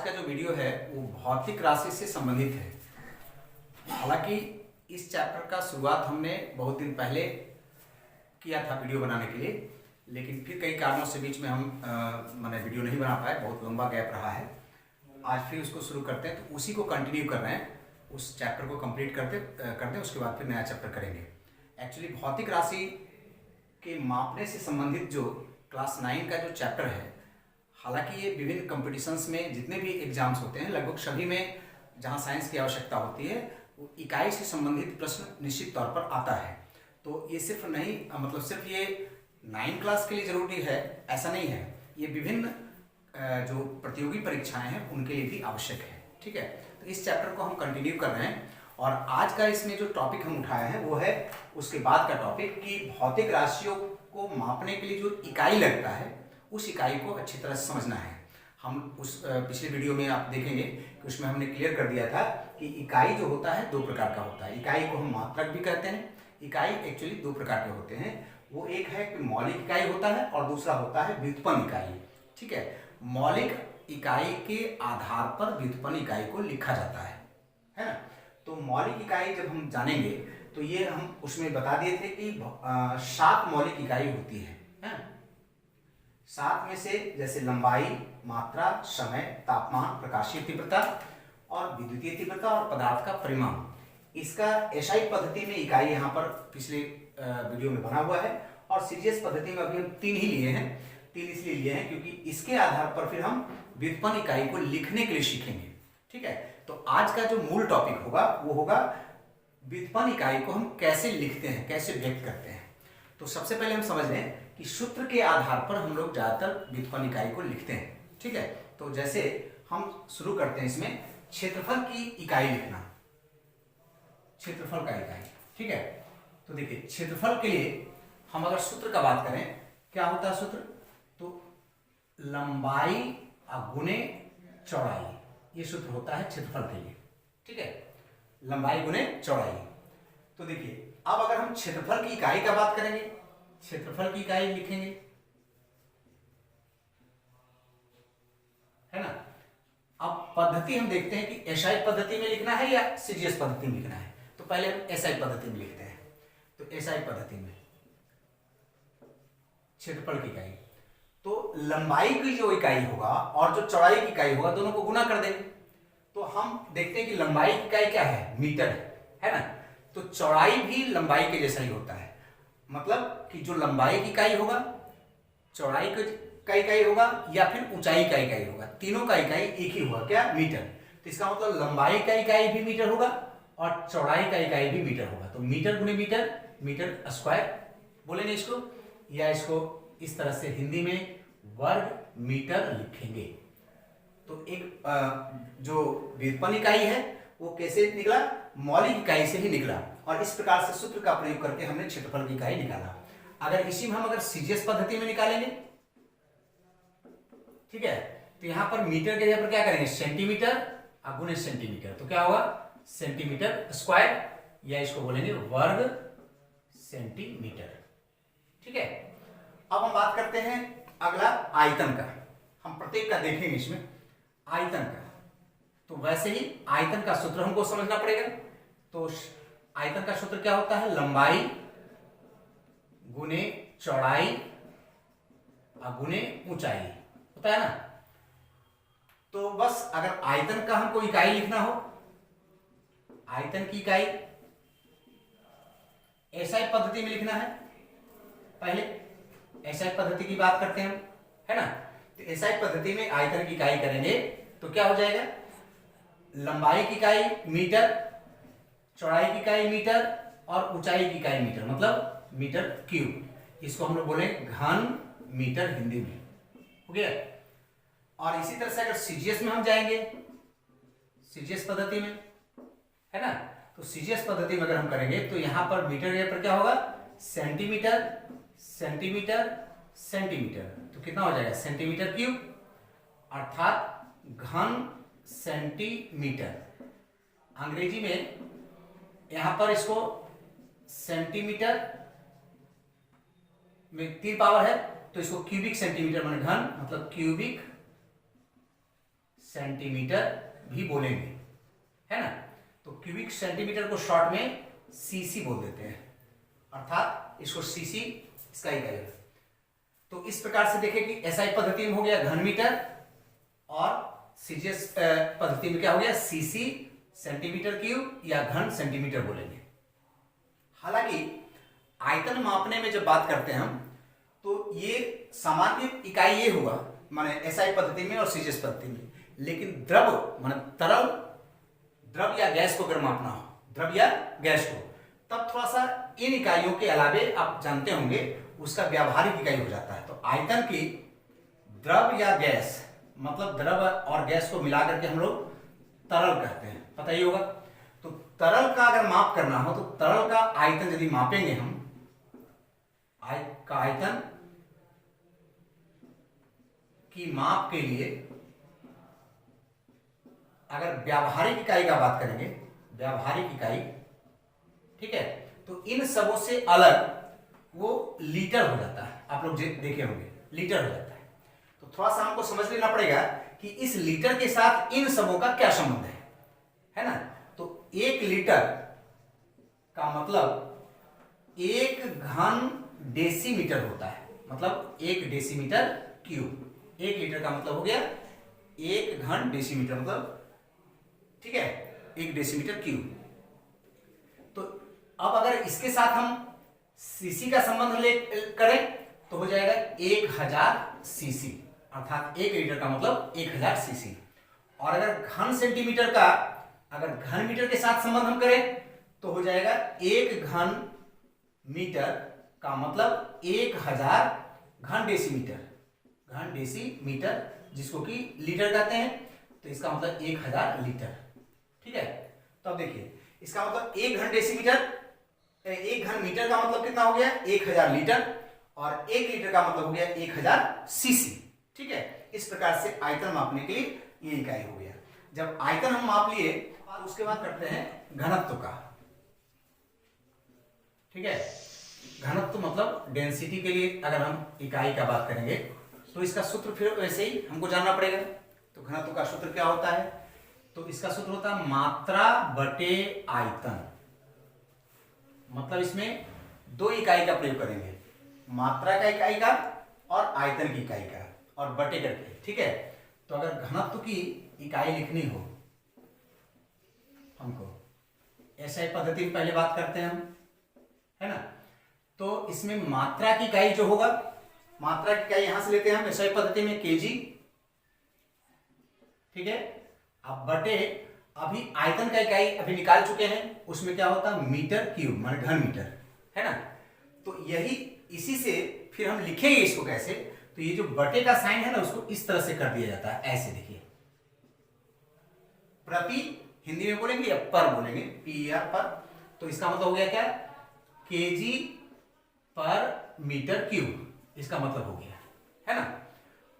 का जो वीडियो है वो भौतिक राशि से संबंधित है। हालांकि इस चैप्टर का शुरुआत हमने बहुत दिन पहले किया था वीडियो बनाने के लिए, लेकिन फिर कई कारणों से बीच में हम मैंने वीडियो नहीं बना पाए, बहुत लंबा गैप रहा है। आज फिर उसको शुरू करते हैं, तो उसी को कंटिन्यू कर रहे हैं, उस चैप्टर को कंप्लीट करते हैं, उसके बाद फिर नया चैप्टर करेंगे। एक्चुअली भौतिक राशि के मापने से संबंधित जो क्लास 9 का जो चैप्टर है, हालांकि ये विभिन्न कॉम्पिटिशन्स में जितने भी एग्जाम्स होते हैं लगभग सभी में जहाँ साइंस की आवश्यकता होती है वो इकाई से संबंधित प्रश्न निश्चित तौर पर आता है। तो ये सिर्फ नहीं, मतलब सिर्फ ये 9 क्लास के लिए जरूरी है ऐसा नहीं है, ये विभिन्न जो प्रतियोगी परीक्षाएं हैं उनके लिए भी आवश्यक है। ठीक है, तो इस चैप्टर को हम कंटिन्यू कर रहे हैं और आज का इसमें जो टॉपिक हम उठाए हैं वो है उसके बाद का टॉपिक कि भौतिक राशियों को मापने के लिए जो इकाई लगता है उस इकाई को अच्छी तरह से समझना है। हम उस पिछले वीडियो में आप देखेंगे कि उसमें हमने क्लियर कर दिया था कि इकाई जो होता है 2 प्रकार का होता है। इकाई को हम मात्रक भी कहते हैं। इकाई एक्चुअली 2 प्रकार के होते हैं, वो एक है कि मौलिक इकाई होता है और दूसरा होता है व्युत्पन्न इकाई। ठीक है, मौलिक इकाई के आधार पर व्युत्पन्न इकाई को लिखा जाता है ना। तो मौलिक इकाई जब हम जानेंगे तो ये हम उसमें बता दिए थे कि 7 मौलिक इकाई होती है ना। 7 में से जैसे लंबाई, मात्रा, समय, तापमान, प्रकाशीय तीव्रता और विद्युतीय तीव्रता और पदार्थ का परिमाण। इसका एसआई पद्धति में इकाई यहाँ पर पिछले वीडियो में बना हुआ है और सीजीएस पद्धति में अभी हम 3 ही लिए हैं। 3 इसलिए लिए हैं क्योंकि इसके आधार पर फिर हम व्युत्पन्न इकाई को लिखने के लिए सीखेंगे। ठीक है, तो आज का जो मूल टॉपिक होगा वो होगा व्युत्पन्न इकाई को हम कैसे लिखते हैं, कैसे व्यक्त करते हैं। तो सबसे पहले हम समझ लें कि सूत्र के आधार पर हम लोग ज्यादातर व्युत्पन्न इकाई को लिखते हैं। ठीक है, तो जैसे हम शुरू करते हैं इसमें क्षेत्रफल की इकाई लिखना, क्षेत्रफल का इकाई। ठीक है, तो देखिए क्षेत्रफल के लिए हम अगर सूत्र का बात करें, क्या होता है सूत्र, तो लंबाई गुणे चौड़ाई, ये सूत्र होता है क्षेत्रफल के लिए। ठीक है, लंबाई गुणे चौड़ाई। तो देखिए अब अगर हम क्षेत्रफल की इकाई का बात करेंगे, क्षेत्रफल की इकाई लिखेंगे, है ना। अब पद्धति हम देखते हैं कि एसआई पद्धति में लिखना है या सीजीएस पद्धति में लिखना है। तो पहले हम एसआई पद्धति में लिखते हैं। तो एसआई पद्धति में क्षेत्रफल की इकाई, तो लंबाई की जो इकाई होगा और जो चौड़ाई की इकाई होगा दोनों को गुना कर देंगे। तो हम देखते हैं कि लंबाई की इकाई क्या है, मीटर है ना। तो चौड़ाई भी लंबाई के जैसा ही होता है, मतलब कि जो लंबाई की इकाई होगा, चौड़ाई का इकाई होगा या फिर ऊंचाई का इकाई होगा, तीनों का इकाई एक ही होगा, क्या, मीटर। तो इसका मतलब लंबाई का इकाई भी मीटर होगा और चौड़ाई का इकाई भी मीटर होगा। तो मीटर गुने मीटर, मीटर स्क्वायर बोलेंगे इसको, या इसको इस तरह से हिंदी में वर्ग मीटर लिखेंगे। तो एक जो व्युत्पन्न इकाई है वो कैसे निकला, मौलिक इकाई से ही निकला और इस प्रकार से सूत्र का प्रयोग करके हमने क्षेत्रफल की इकाई निकाला। अगर इसी में हम अगर सीजीएस पद्धति में निकालेंगे, ठीक है, तो यहां पर मीटर के जगह पर क्या करेंगे, सेंटीमीटर गुणे सेंटीमीटर। तो क्या होगा, सेंटीमीटर स्क्वायर, या इसको बोलेंगे वर्ग सेंटीमीटर। ठीक है, अब हम बात करते हैं अगला आयतन का। हम प्रत्येक का देखेंगे इसमें आयतन का। तो वैसे ही आयतन का सूत्र हमको समझना पड़ेगा। तो आयतन का सूत्र क्या होता है, लंबाई गुने चौड़ाई गुने ऊंचाई होता है ना। तो बस अगर आयतन का हमको इकाई लिखना हो, आयतन की इकाई एसआई पद्धति में लिखना है। पहले एसआई पद्धति की बात करते हैं हम, है ना। तो एसआई पद्धति में आयतन की इकाई करेंगे तो क्या हो जाएगा, लंबाई की इकाई मीटर, चौड़ाई की इकाई मीटर और ऊंचाई की इकाई मीटर, मतलब मीटर क्यूब। इसको हम लोग बोले घन मीटर हिंदी में, हो गया। और इसी तरह से अगर सीजीएस में हम जाएंगे, सीजीएस पद्धति में, है ना, तो सीजीएस पद्धति में अगर हम करेंगे तो यहां पर मीटर के पर क्या होगा, सेंटीमीटर सेंटीमीटर सेंटीमीटर। तो कितना हो जाएगा, सेंटीमीटर क्यूब, अर्थात घन सेंटीमीटर। अंग्रेजी में यहां पर इसको सेंटीमीटर में 3 पावर है तो इसको क्यूबिक सेंटीमीटर माने घन, मतलब क्यूबिक सेंटीमीटर भी बोलेंगे, है ना। तो क्यूबिक सेंटीमीटर को शॉर्ट में सीसी बोल देते हैं, अर्थात इसको सीसी इसका इकाई है। तो इस प्रकार से देखें कि एसआई पद्धति में हो गया घन मीटर और सीजीएस पद्धति में क्या हो गया सीसी सेंटीमीटर क्यूब या घन सेंटीमीटर बोलेंगे। हालांकि आयतन मापने में जब बात करते हैं हम तो ये सामान्य इकाई ये हुआ माने एसआई पद्धति में और सीजीएस पद्धति में, लेकिन द्रव माने तरल द्रव या गैस को अगर मापना हो, द्रव या गैस को, तब थोड़ा सा इन इकाइयों के अलावे आप जानते होंगे उसका व्यावहारिक इकाई हो जाता है। तो आयतन की द्रव या गैस मतलब द्रव और गैस को मिलाकर के हम लोग तरल कहते हैं, पता ही होगा। तो तरल का अगर माप करना हो तो तरल का आयतन यदि मापेंगे हम, आयतन की माप के लिए अगर व्यावहारिक इकाई का बात करेंगे, व्यावहारिक इकाई, ठीक है, तो इन सबों से अलग वो लीटर हो जाता है। आप लोग देखे होंगे लीटर हो जाता है। तो थोड़ा सा हमको समझ लेना पड़ेगा कि इस लीटर के साथ इन सबों का क्या संबंध है ना। तो 1 लीटर का मतलब 1 घन डेसीमीटर होता है, मतलब 1 डेसीमीटर क्यूब। 1 लीटर का मतलब हो गया 1 घन डेसीमीटर, मतलब ठीक है 1 डेसीमीटर क्यूब। तो अब अगर इसके साथ हम सीसी का संबंध ले करें तो हो जाएगा 1000 सीसी, अर्थात 1 लीटर का मतलब 1000 सीसी। और अगर घन सेंटीमीटर का अगर घन मीटर के साथ संबंध हम करें तो हो जाएगा 1 घन मीटर का मतलब 1000 घन डेसीमीटर, घन डेसीमीटर जिसको कि लीटर कहते हैं, तो इसका मतलब 1000 लीटर, ठीक है। तो अब देखिए इसका मतलब 1 घन डेसीमीटर, 1 घन मीटर का मतलब कितना हो गया 1000 लीटर, और 1 लीटर का मतलब हो गया 1000 सीसी, ठीक है। इस प्रकार से आयतन मापने के लिए ये इकाई हो गया। जब आयतन हम माप लिए उसके बाद करते हैं घनत्व का, ठीक है। घनत्व मतलब डेंसिटी के लिए अगर हम इकाई का बात करेंगे तो इसका सूत्र फिर वैसे ही हमको जानना पड़ेगा। तो घनत्व का सूत्र क्या होता है, तो इसका सूत्र होता है मात्रा बटे आयतन। मतलब इसमें 2 इकाई का प्रयोग करेंगे, मात्रा का इकाई का और आयतन की इकाई का, और बटे करके, ठीक है। तो अगर घनत्व की इकाई लिखनी हो हमको, ऐसा ही पद्धति में पहले बात करते हैं हम, है ना। तो इसमें मात्रा की इकाई जो होगा, मात्रा की इकाई यहां से लेते हैं हम ऐसा ही पद्धति में केजी, ठीक है। अब बटे अभी आयतन का इकाई अभी निकाल चुके हैं, उसमें क्या होता है मीटर क्यूब माने घन मीटर, है ना। तो यही इसी से फिर हम लिखेंगे इसको कैसे, तो ये जो बटे का साइन है ना उसको इस तरह से कर दिया जाता है, ऐसे देखिए, प्रति हिंदी में बोलेंगे या पर बोलेंगे, पी आर पर। तो इसका मतलब हो गया क्या केजी पर मीटर क्यूब, इसका मतलब हो गया, है ना।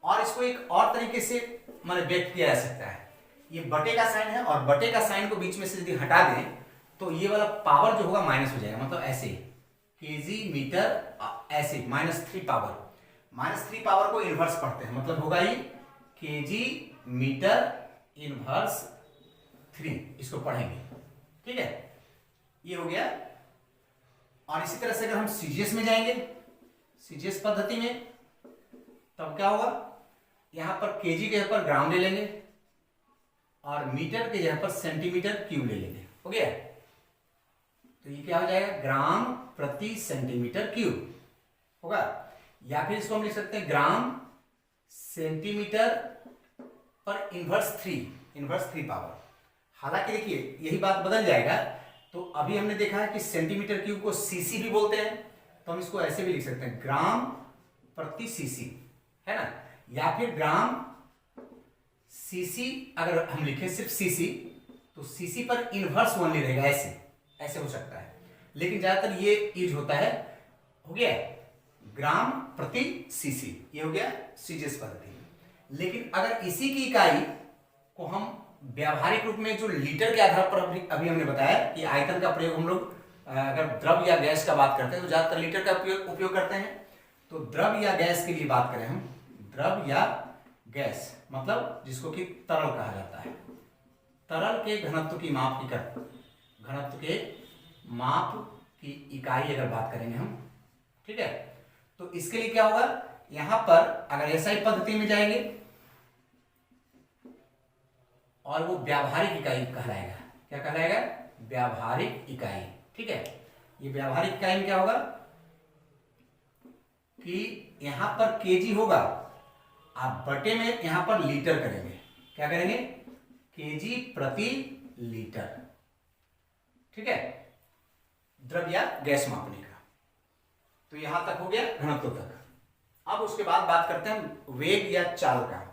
और इसको एक और तरीके से माने व्यक्त किया जा सकता है, ये बटे का साइन है और बटे का साइन को बीच में से यदि हटा दें तो ये वाला पावर जो होगा माइनस हो जाएगा, मतलब ऐसे केजी मीटर ऐसे -3 पावर, -3 पावर को इनवर्स पढ़ते हैं, मतलब होगा ही केजी मीटर इनवर्स 3, इसको पढ़ेंगे, ठीक है। ये हो गया। और इसी तरह से अगर हम सीजीएस में जाएंगे, सीजीएस पद्धति में, तब क्या होगा, यहां पर केजी के जगह पर ग्राम ले लेंगे और मीटर के जगह पर सेंटीमीटर क्यूब ले लेंगे, हो गया। तो ये क्या हो जाएगा ग्राम प्रति सेंटीमीटर क्यूब होगा, या फिर इसको हम लिख सकते हैं ग्राम सेंटीमीटर पर इनवर्स 3 पावर। हालांकि देखिए यही बात बदल जाएगा, तो अभी हमने देखा है कि सेंटीमीटर क्यूब को सीसी भी बोलते हैं, तो हम इसको ऐसे भी लिख सकते हैं ग्राम प्रति सीसी, है ना। या फिर ग्राम सीसी अगर हम लिखें सिर्फ सीसी तो सीसी पर इनवर्स 1 रहेगा, ऐसे हो सकता है, लेकिन ज्यादातर ये यूज होता है, हो गया ग्राम प्रति सीसी, ये हो गया सीजीएस पद्धति। लेकिन अगर इसी की इकाई को हम व्यावहारिक रूप में जो लीटर के आधार पर अभी हमने बताया कि आयतन का प्रयोग हम लोग अगर द्रव या गैस का बात करते हैं तो ज्यादातर लीटर का उपयोग करते हैं। तो द्रव या गैस के लिए बात करें हम, द्रव या गैस मतलब जिसको कि तरल कहा जाता है। तरल के घनत्व की माप की इकाई अगर बात करेंगे हम, ठीक है, तो इसके लिए क्या होगा, यहां पर अगर एसआई पद्धति में जाएंगे और वो व्यावहारिक इकाई कहलाएगा। क्या कहलाएगा? व्यावहारिक इकाई। ठीक है, ये व्यावहारिक इकाई में क्या होगा कि यहां पर केजी होगा, आप बटे में यहां पर लीटर करेंगे। क्या करेंगे? केजी प्रति लीटर। ठीक है, द्रव या गैस मापने का। तो यहां तक हो गया घनत्व तक। अब उसके बाद बात करते हैं वेग या चाल का।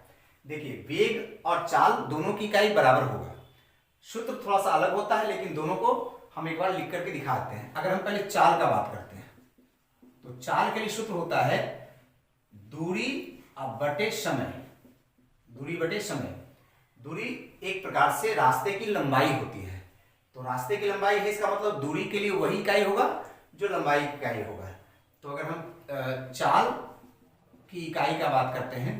देखिए, वेग और चाल दोनों की इकाई बराबर होगा। सूत्र थोड़ा सा अलग होता है, लेकिन दोनों को हम एक बार लिख करके दिखा देते हैं। अगर हम पहले चाल का बात करते हैं, तो चाल के लिए सूत्र होता है दूरी बटे समय। दूरी बटे समय। दूरी एक प्रकार से रास्ते की लंबाई होती है। तो रास्ते की लंबाई है, इसका मतलब दूरी के लिए वही इकाई होगा जो लंबाई की इकाई होगा। तो अगर हम चाल की इकाई का बात करते हैं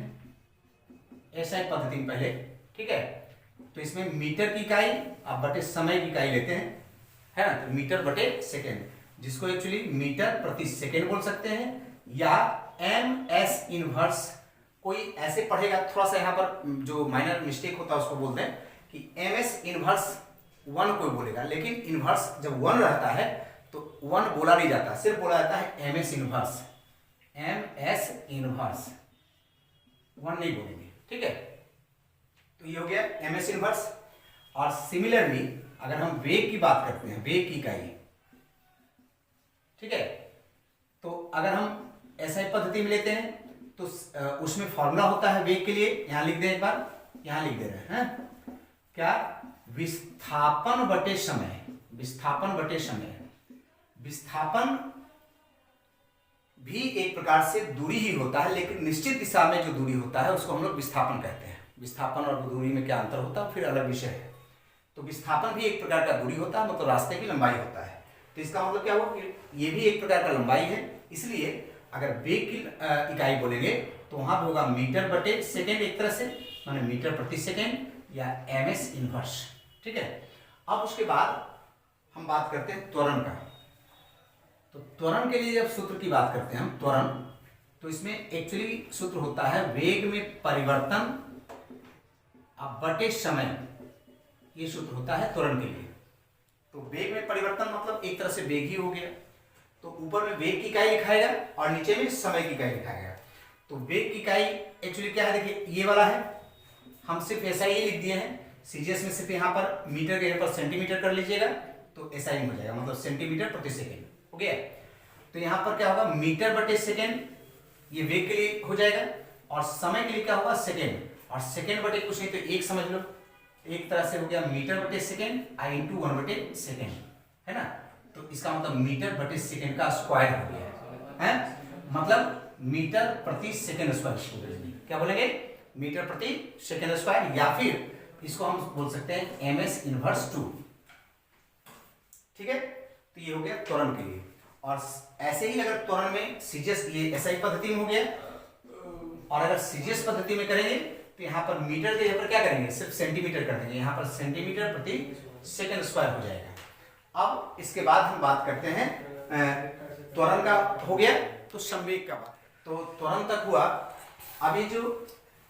ऐसा ही पद्धति में पहले, ठीक है, तो इसमें मीटर की इकाई आप बटे समय की इकाई लेते हैं, है ना। तो मीटर बटे सेकेंड, जिसको एक्चुअली मीटर प्रति सेकेंड बोल सकते हैं, या एम एस इनवर्स। कोई ऐसे पढ़ेगा, थोड़ा सा यहाँ पर जो माइनर मिस्टेक होता है उसको बोलते हैं कि एम एस इनवर्स वन कोई बोलेगा, लेकिन इनवर्स जब वन रहता है तो वन बोला नहीं जाता, सिर्फ बोला जाता है M S inverse. M S inverse, one नहीं बोलेंगे। ठीक है, तो ये हो गया एम एस इनवर्स। और सिमिलरली अगर हम वेग की बात करते हैं, वेग की इकाई, ठीक है, तो अगर हम ऐसा ही पद्धति में लेते हैं तो उसमें फॉर्मूला होता है वेग के लिए। यहां लिख दें, एक बार यहां लिख दे रहे हैं क्या, विस्थापन बटे समय। विस्थापन बटे समय। विस्थापन भी एक प्रकार से दूरी ही होता है, लेकिन निश्चित दिशा में जो दूरी होता है उसको हम लोग विस्थापन कहते हैं। विस्थापन और दूरी में क्या अंतर होता है फिर अलग विषय है। तो विस्थापन भी एक प्रकार का दूरी होता है, मतलब रास्ते की लंबाई होता है। तो इसका मतलब क्या हुआ कि ये भी एक प्रकार का लंबाई है। इसलिए अगर वेग की इकाई बोलेंगे तो वहां पर होगा मीटर बटे सेकेंड, एक तरह से माने मीटर प्रति सेकेंड या एम एस इनवर्स। ठीक है, अब उसके बाद हम बात करते हैं त्वरण का। तो त्वरण के लिए जब सूत्र की बात करते हैं हम, त्वरण, तो इसमें एक्चुअली सूत्र होता है वेग में परिवर्तन बटे समय। ये सूत्र होता है त्वरण के लिए। तो वेग में परिवर्तन मतलब एक तरह से वेग ही हो गया। तो ऊपर में वेग की इकाई लिखाएगा और नीचे में समय की इकाई लिखाएगा। तो वेग की इकाई एक्चुअली क्या है, देखिए ये वाला है, हम सिर्फ ऐसा ही लिख दिए हैं। सीजीएस में सिर्फ यहाँ पर मीटर के जगह पर सेंटीमीटर कर लीजिएगा तो ऐसा ही हो जाएगा, मतलब सेंटीमीटर प्रति सेकेंड हो गया। तो यहाँ पर क्या होगा, मीटर बटे सेकेंड, ये वेग के लिए हो जाएगा, और समय के लिए क्या होगा, सेकेंड। और सेकेंड बटे कुछ नहीं तो एक समझ लो, एक तरह से हो गया मीटर बटे सेकेंड आई इंटू 1 बटे सेकेंड, है ना। तो इसका मतलब मीटर बटे सेकेंड का स्क्वायर हो गया है, मतलब मीटर प्रति सेकेंड स्क्वायर। क्या बोलेंगे, मीटर प्रति सेकेंड स्क्वायर, या फिर इसको हम बोल सकते हैं एम एस इनवर्स 2। ठीक है, तो ये हो गया त्वरण के लिए। और ऐसे ही अगर त्वरण में सीजीएस, ये एसआई पद्धति में हो गया, और अगर सीजीएस पद्धति में करेंगे तो यहाँ पर मीटर के जगह पर क्या करेंगे, सिर्फ सेंटीमीटर कर देंगे, यहाँ पर सेंटीमीटर प्रति सेकेंड स्क्वायर हो जाएगा। अब इसके बाद हम बात करते हैं त्वरण का हो गया, तो संवेग का बात। तो त्वरण तक हुआ। अभी जो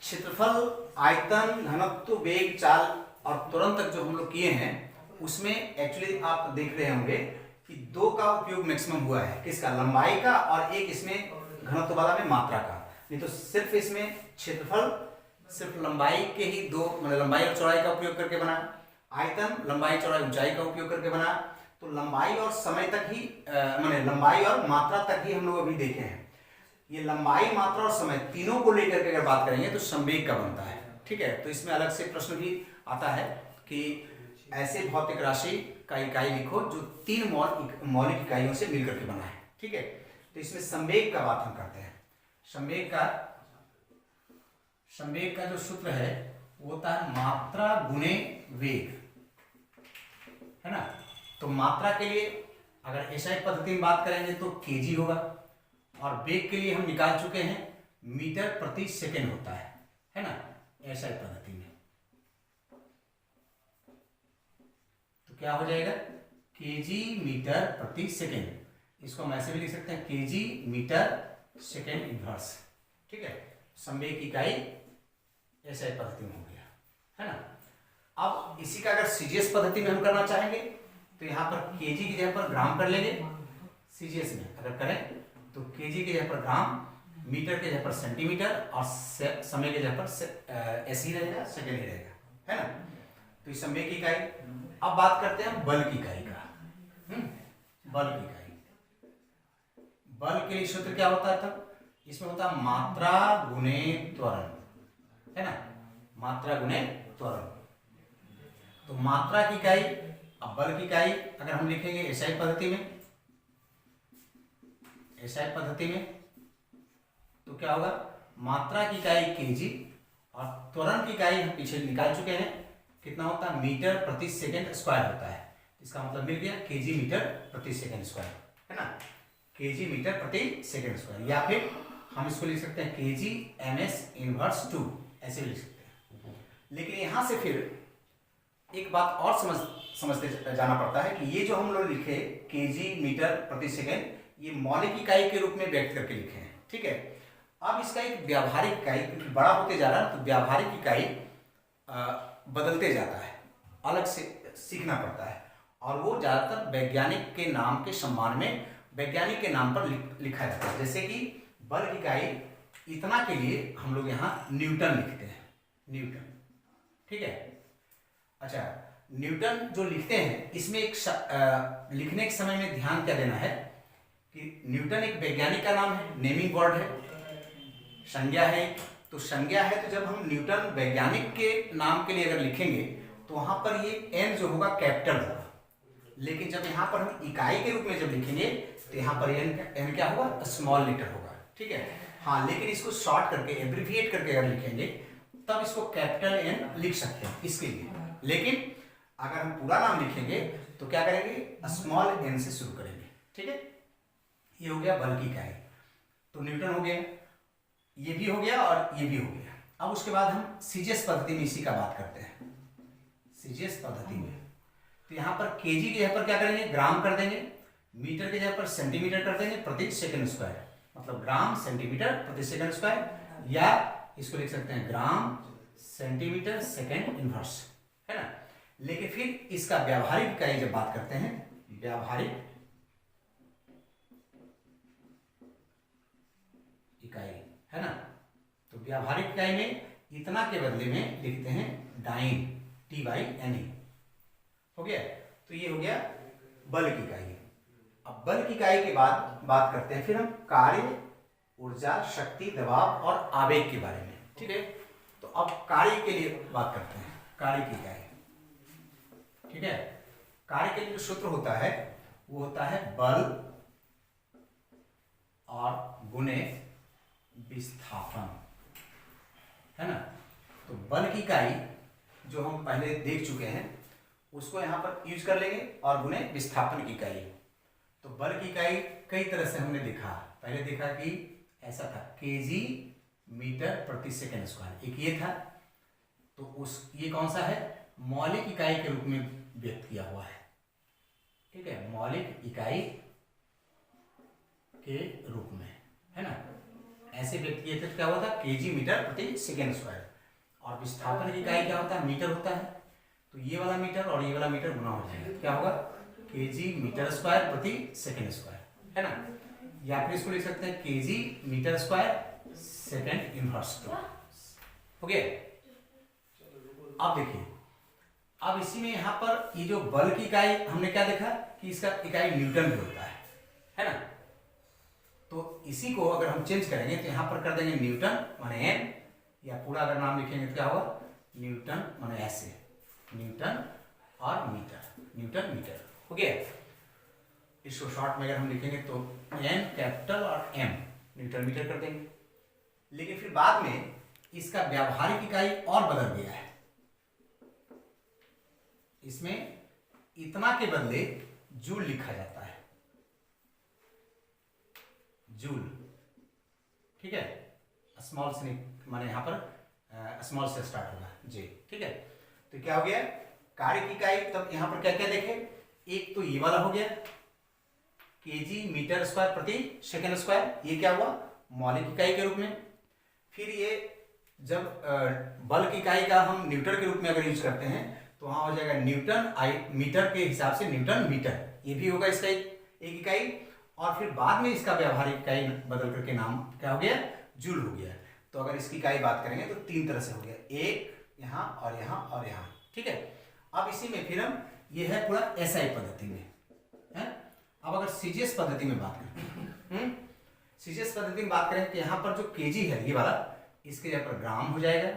क्षेत्रफल, आयतन, घनत्व, वेग, चाल और त्वरण तक जो हम लोग किए हैं, उसमें एक्चुअली आप देख रहे होंगे कि दो का उपयोग मैक्सिमम हुआ है। किसका, लंबाई का, और एक इसमें घनत्व वाला में मात्रा का। नहीं तो सिर्फ इसमें क्षेत्रफल सिर्फ लंबाई के ही दो, मतलब लंबाई और चौड़ाई का उपयोग करके बना। आयतन लंबाई, चौड़ाई, ऊंचाई का उपयोग करके बना। तो लंबाई और समय तक ही, माने लंबाई और मात्रा तक ही हम लोग अभी देखे हैं। ये लंबाई, मात्रा और समय तीनों को लेकर के अगर बात करेंगे तो संवेग का बनता है। ठीक है, तो इसमें अलग से प्रश्न भी आता है कि ऐसे भौतिक राशि का इकाई लिखो जो तीन मौलिक इकाइयों से मिलकर के बना है। ठीक है, तो इसमें संवेग का बात हम करते हैं। संवेग का जो सूत्र है वो होता है मात्रा गुणे वेग, है ना। तो मात्रा के लिए अगर एसआई पद्धति में बात करेंगे तो केजी होगा, और वेग के लिए हम निकाल चुके हैं मीटर प्रति सेकेंड होता है ना। एसआई पद्धति में। तो क्या हो जाएगा, केजी मीटर प्रति सेकेंड। इसको हम ऐसे भी लिख सकते हैं, केजी मीटर सेकेंड इनवर्स। ठीक है, संवेग की इकाई एसआई पद्धति में हो गया, है ना। अब इसी का अगर सीजीएस पद्धति में हम करना चाहेंगे तो यहाँ पर केजी की जगह पर ग्राम कर लेंगे। सीजीएस में अगर करें तो केजी की जगह पर ग्राम, मीटर के जगह पर सेंटीमीटर और समय के जगह पर एसई रहेगा, सेकेंड ही रहेगा, है ना। तो इस समय की इकाई। अब बात करते हैं बल की इकाई का। बल की इकाई, बल के लिए सूत्र क्या होता है तब, इसमें होता है मात्रा गुणे त्वरण, है ना, मात्रा गुणे त्वरण। तो मात्रा की इकाई, अब बल की इकाई अगर हम लिखेंगे एसआई पद्धति में, एसआई पद्धति में तो क्या होगा, मात्रा की इकाई केजी और त्वरण की इकाई हम पीछे निकाल चुके हैं, कितना होता है, मीटर प्रति सेकंड स्क्वायर होता है। इसका मतलब मिल गया केजी मीटर प्रति सेकंड स्क्वायर, है ना, केजी मीटर प्रति सेकंड स्क्वायर। या फिर हम इसको लिख सकते हैं केजी एमएस इनवर्स 2, ऐसे भी लिख सकते हैं। लेकिन यहां से फिर एक बात और समझते जाना पड़ता है कि ये जो हम लोग लिखे केजी मीटर प्रति सेकंड, ये मौलिक इकाई के रूप में व्यक्त करके लिखे हैं। ठीक है, अब इसका एक व्यावहारिक इकाई, क्योंकि बड़ा होते जा रहा है तो व्यावहारिक इकाई बदलते जाता है, अलग से सीखना पड़ता है। और वो ज़्यादातर वैज्ञानिक के नाम के सम्मान में वैज्ञानिक के नाम पर लिखा जाता है। जैसे कि बल की इकाई इतना के लिए हम लोग यहाँ न्यूटन लिखते हैं, न्यूटन। ठीक है, अच्छा, न्यूटन जो लिखते हैं इसमें एक लिखने के समय में ध्यान क्या देना है कि न्यूटन एक वैज्ञानिक का नाम है, नेमिंग वर्ड है, संज्ञा है। तो संज्ञा है, तो जब हम न्यूटन वैज्ञानिक के नाम के लिए अगर लिखेंगे तो वहां पर ये एन जो होगा कैपिटल होगा। लेकिन जब यहाँ पर हम इकाई के रूप में जब लिखेंगे तो यहाँ पर एन क्या होगा, स्मॉल लेटर होगा। ठीक है, हाँ, लेकिन इसको शॉर्ट करके, एब्रिविएट करके अगर लिखेंगे तब इसको कैपिटल एन लिख सकते हैं इसके लिए। लेकिन अगर हम पूरा नाम लिखेंगे तो क्या करेंगे, स्मॉल एन से शुरू करेंगे। ठीक है, ये हो गया बल की इकाई। तो न्यूटन हो गया, ये भी हो गया और ये भी हो गया। अब उसके बाद हम सीजीएस पद्धति में इसी का बात करते हैं। सीजीएस पद्धति में तो यहाँ पर केजी की जगह पर क्या करेंगे, ग्राम कर देंगे, मीटर की जगह पर सेंटीमीटर कर देंगे प्रति सेकंड स्क्वायर, मतलब ग्राम सेंटीमीटर प्रति सेकंड स्क्वायर, या इसको लिख सकते हैं ग्राम सेंटीमीटर सेकंड इनवर्स, है ना। लेकिन फिर इसका व्यावहारिक इकाई जब बात करते हैं, व्यावहारिक इकाई, है ना, तो व्यावहारिक इकाई में इतना के बदले में लिखते हैं डाइन, TYNE। हो गया, तो ये हो गया बल की इकाई। अब बल की इकाई के बाद बात करते हैं फिर हम कार्य, ऊर्जा, शक्ति, दबाव और आवेग के बारे में। ठीक है, तो अब कार्य के लिए बात करते हैं, कार्य की इकाई। ठीक है, कार्य के लिए जो सूत्र होता है वो होता है बल और गुणे विस्थापन, है ना। तो बल की इकाई जो हम पहले देख चुके हैं उसको यहाँ पर यूज कर लेंगे, और गुणे विस्थापन की इकाई। तो बल की इकाई कई तरह से हमने देखा, पहले देखा कि ऐसा था केजी मीटर प्रति सेकंड स्क्वायर, एक ये था। तो उस ये कौन सा है, मौलिक इकाई के रूप में व्यक्त किया हुआ है। ठीक है, मौलिक इकाई के रूप में, है ना, ऐसे व्यक्त किए थे। क्या हुआ था, केजी मीटर प्रति सेकंड स्क्वायर। और विस्थापन की इकाई क्या होता है, मीटर होता है। तो ये वाला मीटर और ये वाला मीटर गुना हो जाएगा, क्या होगा, केजी मीटर स्क्वायर प्रति सेकंड स्क्वायर, है ना। या फिर इसको लिख सकते हैं KG metre square second inverse 2। हो गया। अब देखिए, अब इसी में यहाँ पर ये जो बल की इकाई हमने क्या देखा कि इसका इकाई न्यूटन भी होता है ना। तो इसी को अगर हम चेंज करेंगे तो यहाँ पर कर देंगे न्यूटन माने एन, या पूरा अगर नाम लिखेंगे तो क्या होगा, न्यूटन माने ऐसे, न्यूटन और मीटर, न्यूटन मीटर। हो गया। इसको शॉर्ट में अगर हम लिखेंगे तो एन कैपिटल और एम न्यूटन मीटर कर देंगे। लेकिन फिर बाद में इसका व्यावहारिक इकाई और बदल गया है, इसमें इतना के बदले जूल लिखा जाता है, जूल। ठीक है, स्मॉल से माने यहाँ पर स्मॉल से स्टार्ट होगा जे, ठीक है। तो क्या हो गया कार्य की इकाई, तब यहाँ पर क्या क्या देखें, एक तो ये वाला हो गया केजी मीटर स्क्वायर प्रति सेकंड स्क्वायर, ये क्या हुआ मौलिक इकाई के रूप में। फिर ये जब बल की इकाई का हम न्यूटन के रूप में अगर यूज करते हैं तो वहां हो जाएगा न्यूटन मीटर के हिसाब से न्यूटन मीटर, ये भी होगा इसका एक इकाई। और फिर बाद में इसका व्यवहारिक इकाई बदल करके नाम क्या हो गया जूल हो गया। तो अगर इसकी इकाई बात करेंगे तो तीन तरह से हो गया, एक यहाँ और यहाँ और यहाँ, ठीक है। अब इसी में फिर हम ये है पूरा एसआई पद्धति में है। अब अगर सीजीएस पद्धति में बात करें, सीजीएस पद्धति में बात करें तो यहाँ पर जो केजी है ये वाला, इसके जगह पर ग्राम हो जाएगा,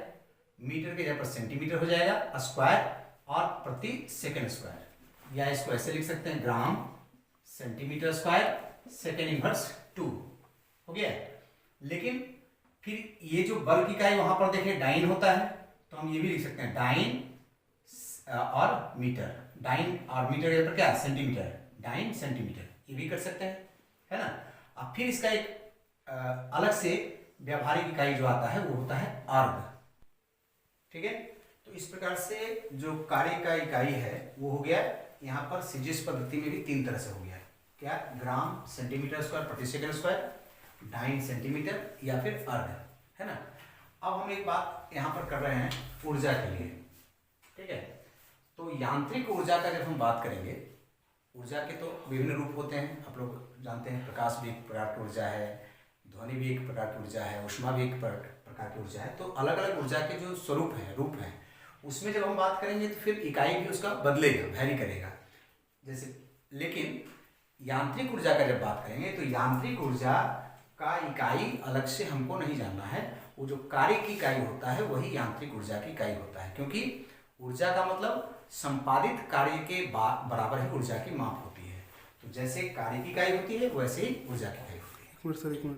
मीटर के जगह पर सेंटीमीटर हो जाएगा, स्क्वायर और प्रति सेकंड स्क्वायर, या इसको ऐसे लिख सकते हैं gram centimetre square second inverse 2 हो गया। लेकिन फिर ये जो बल की इकाई वहां पर देखें डाइन होता है, तो हम ये भी लिख सकते हैं डाइन और मीटर, डाइन और मीटर के ऊपर क्या सेंटीमीटर, डाइन सेंटीमीटर, ये भी कर सकते हैं, है ना। अब फिर इसका एक अलग से व्यावहारिक इकाई जो आता है वो होता है अर्ग, ठीक है। तो इस प्रकार से जो कार्य का इकाई है वो हो गया यहाँ पर सीजीएस पद्धति में भी तीन तरह से हो गया, क्या ग्राम सेंटीमीटर स्क्वायर प्रति सेकंड स्क्वायर, डाइन सेंटीमीटर या फिर अर्ग, है ना। अब हम एक बात यहाँ पर कर रहे हैं ऊर्जा के लिए, ठीक है। तो यांत्रिक ऊर्जा का जब हम बात करेंगे, ऊर्जा के तो विभिन्न रूप होते हैं, आप लोग जानते हैं प्रकाश भी एक प्रकार की ऊर्जा है, ध्वनि भी एक प्रकार की ऊर्जा है, ऊष्मा भी एक प्रकार की ऊर्जा है। तो अलग अलग ऊर्जा के जो स्वरूप हैं रूप हैं, उसमें जब हम बात करेंगे तो फिर इकाई भी उसका बदलेगा, वैरी करेगा जैसे। लेकिन यांत्रिक ऊर्जा का जब बात करेंगे तो यांत्रिक ऊर्जा का इकाई अलग से हमको नहीं जानना है, वो जो कार्य की इकाई होता है वही यांत्रिक ऊर्जा की इकाई होता है, क्योंकि ऊर्जा का मतलब संपादित कार्य के बराबर ही ऊर्जा की माप होती है। तो जैसे कार्य की इकाई होती है वैसे ही ऊर्जा की इकाई होती है।